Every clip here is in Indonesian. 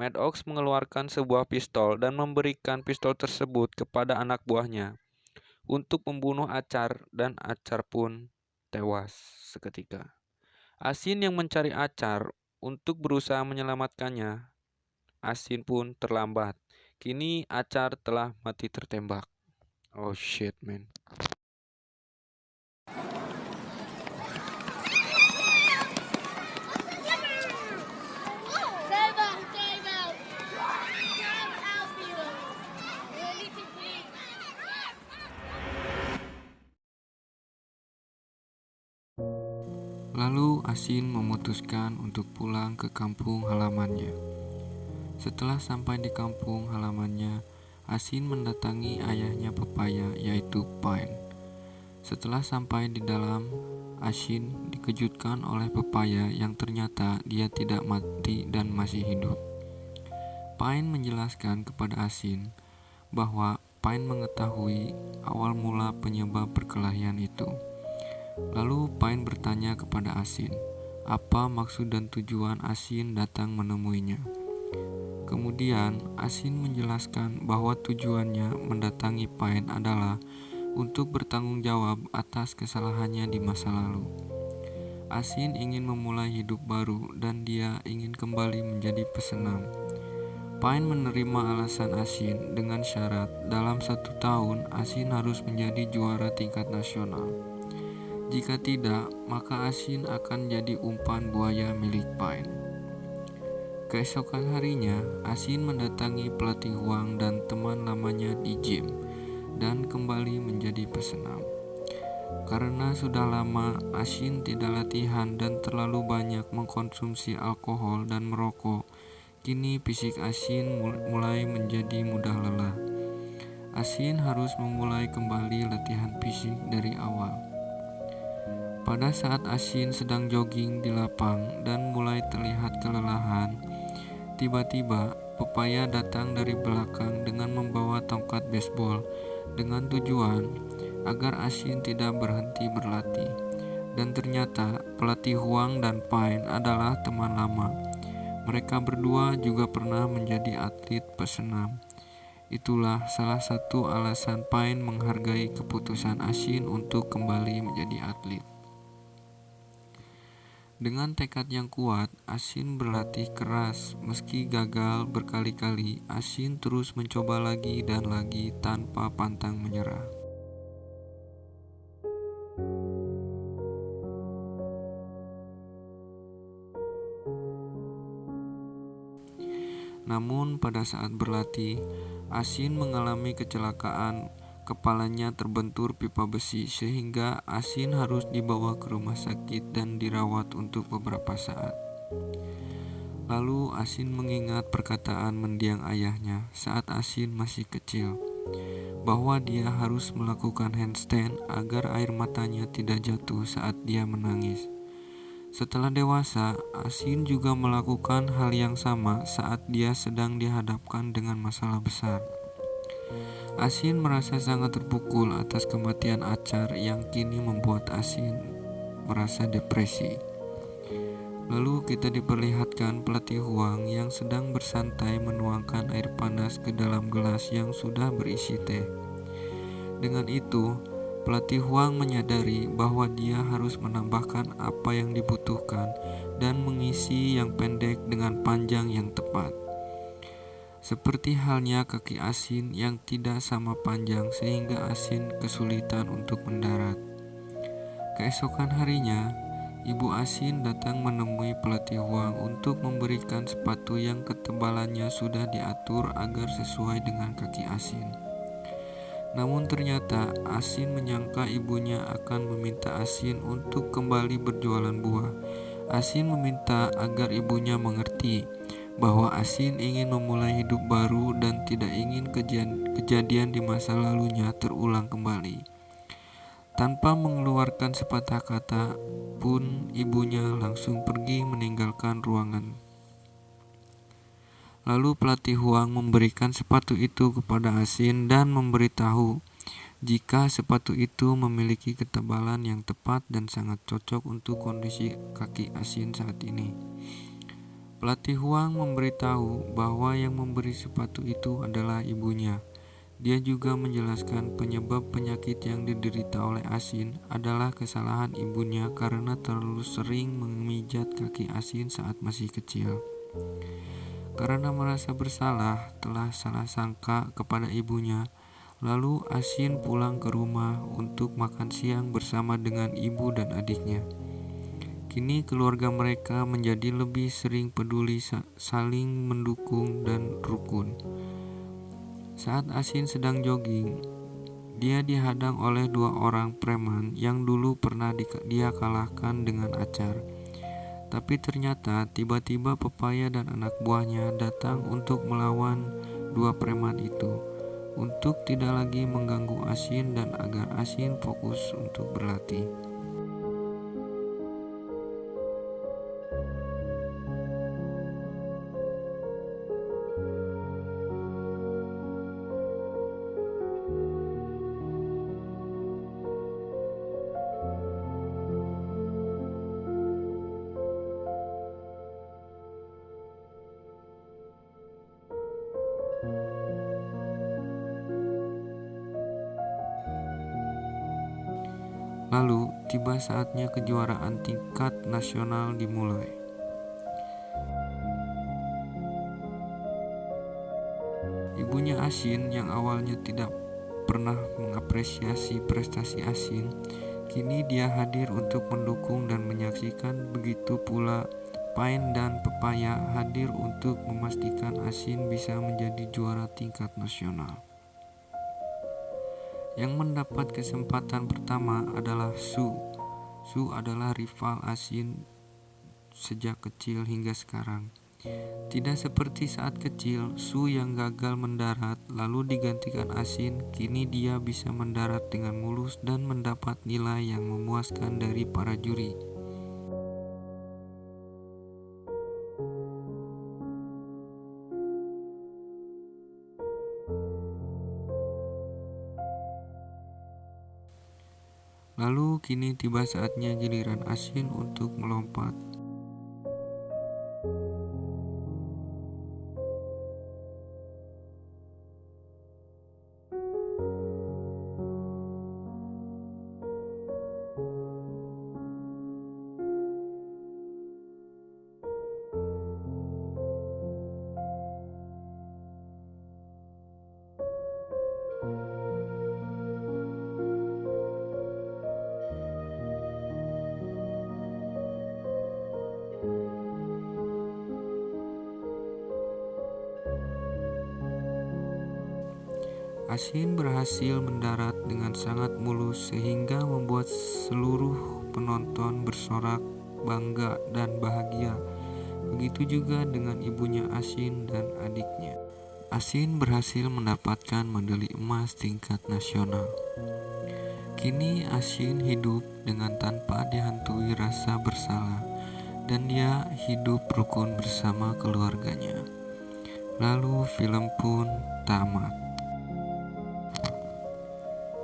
Maddox mengeluarkan sebuah pistol dan memberikan pistol tersebut kepada anak buahnya untuk membunuh Achar, dan Achar pun tewas seketika. Asin yang mencari Achar untuk berusaha menyelamatkannya. Asin pun terlambat. Kini Achar telah mati tertembak. Oh shit, man. Lalu Asin memutuskan untuk pulang ke kampung halamannya. Setelah sampai di kampung halamannya, Asin mendatangi ayahnya Pepaya, yaitu Pine. Setelah sampai di dalam, Asin dikejutkan oleh Pepaya yang ternyata dia tidak mati dan masih hidup. Pine menjelaskan kepada Asin bahwa Pine mengetahui awal mula penyebab perkelahian itu. Lalu Pine bertanya kepada Asin, apa maksud dan tujuan Asin datang menemuinya. Kemudian Asin menjelaskan bahwa tujuannya mendatangi Pine adalah untuk bertanggung jawab atas kesalahannya di masa lalu. Asin ingin memulai hidup baru dan dia ingin kembali menjadi pesenam. Pine menerima alasan Asin dengan syarat dalam 1 tahun Asin harus menjadi juara tingkat nasional. Jika tidak, maka Asin akan jadi umpan buaya milik Pine. Keesokan harinya, Asin mendatangi pelatih Huang dan teman lamanya di gym dan kembali menjadi pesenam. Karena sudah lama Asin tidak latihan dan terlalu banyak mengkonsumsi alkohol dan merokok, kini fisik Asin mulai menjadi mudah lelah. Asin harus memulai kembali latihan fisik dari awal. Pada saat Asin sedang jogging di lapang dan mulai terlihat kelelahan, tiba-tiba Pepaya datang dari belakang dengan membawa tongkat baseball dengan tujuan agar Asin tidak berhenti berlatih. Dan ternyata pelatih Huang dan Pine adalah teman lama. Mereka berdua juga pernah menjadi atlet pesenam. Itulah salah satu alasan Pine menghargai keputusan Asin untuk kembali menjadi atlet. Dengan tekad yang kuat, Asin berlatih keras. Meski gagal berkali-kali, Asin terus mencoba lagi dan lagi tanpa pantang menyerah. Namun pada saat berlatih, Asin mengalami kecelakaan. Kepalanya terbentur pipa besi sehingga Asin harus dibawa ke rumah sakit dan dirawat untuk beberapa saat. Lalu Asin mengingat perkataan mendiang ayahnya saat Asin masih kecil, bahwa dia harus melakukan handstand agar air matanya tidak jatuh saat dia menangis. Setelah dewasa, Asin juga melakukan hal yang sama saat dia sedang dihadapkan dengan masalah besar. Asin merasa sangat terpukul atas kematian Achar yang kini membuat Asin merasa depresi. Lalu kita diperlihatkan pelatih Huang yang sedang bersantai menuangkan air panas ke dalam gelas yang sudah berisi teh. Dengan itu, pelatih Huang menyadari bahwa dia harus menambahkan apa yang dibutuhkan dan mengisi yang pendek dengan panjang yang tepat. Seperti halnya kaki Asin yang tidak sama panjang sehingga Asin kesulitan untuk mendarat. Keesokan harinya, Ibu Asin datang menemui pelatih Huang untuk memberikan sepatu yang ketebalannya sudah diatur agar sesuai dengan kaki Asin. Namun ternyata Asin menyangka ibunya akan meminta Asin untuk kembali berjualan buah. Asin meminta agar ibunya mengerti bahwa Asin ingin memulai hidup baru dan tidak ingin kejadian di masa lalunya terulang kembali. Tanpa mengeluarkan sepatah kata pun, ibunya langsung pergi meninggalkan ruangan. Lalu pelatih Huang memberikan sepatu itu kepada Asin dan memberitahu jika sepatu itu memiliki ketebalan yang tepat dan sangat cocok untuk kondisi kaki Asin saat ini. Pelatih Huang memberitahu bahwa yang memberi sepatu itu adalah ibunya. Dia juga menjelaskan penyebab penyakit yang diderita oleh Asin adalah kesalahan ibunya karena terlalu sering memijat kaki Asin saat masih kecil. Karena merasa bersalah telah salah sangka kepada ibunya, lalu Asin pulang ke rumah untuk makan siang bersama dengan ibu dan adiknya. Kini keluarga mereka menjadi lebih sering peduli, saling mendukung dan rukun. Saat Asin sedang jogging, dia dihadang oleh 2 orang preman yang dulu pernah dia kalahkan dengan acar. Tapi ternyata tiba-tiba Pepaya dan anak buahnya datang untuk melawan 2 preman itu, untuk tidak lagi mengganggu Asin dan agar Asin fokus untuk berlatih. Lalu tiba saatnya kejuaraan tingkat nasional dimulai. Ibunya Asin yang awalnya tidak pernah mengapresiasi prestasi Asin, kini dia hadir untuk mendukung dan menyaksikan. Begitu pula Pain dan Pepaya hadir untuk memastikan Asin bisa menjadi juara tingkat nasional. Yang mendapat kesempatan pertama adalah Su. Su adalah rival Asin sejak kecil hingga sekarang. Tidak seperti saat kecil, Su yang gagal mendarat lalu digantikan Asin, kini dia bisa mendarat dengan mulus dan mendapat nilai yang memuaskan dari para juri. Lalu kini tiba saatnya giliran Asin untuk melompat. Asin berhasil mendarat dengan sangat mulus sehingga membuat seluruh penonton bersorak bangga dan bahagia. Begitu juga dengan ibunya Asin dan adiknya. Asin berhasil mendapatkan medali emas tingkat nasional. Kini Asin hidup dengan tanpa dihantui rasa bersalah dan dia hidup rukun bersama keluarganya. Lalu film pun tamat.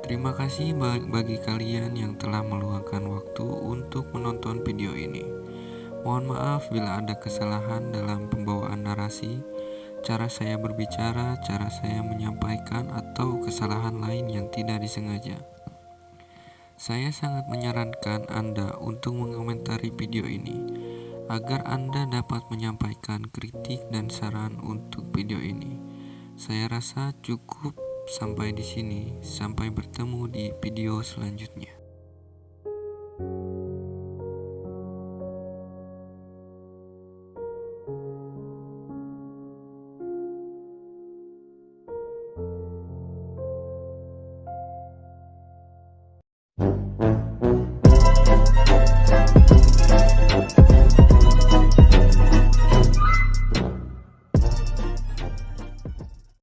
Terima kasih bagi kalian yang telah meluangkan waktu untuk menonton video ini. Mohon maaf bila ada kesalahan dalam pembawaan narasi, cara saya berbicara, cara saya menyampaikan, atau kesalahan lain yang tidak disengaja. Saya sangat menyarankan Anda untuk mengomentari video ini, agar Anda dapat menyampaikan kritik dan saran untuk video ini. Saya rasa cukup sampai di sini. Sampai bertemu di video selanjutnya.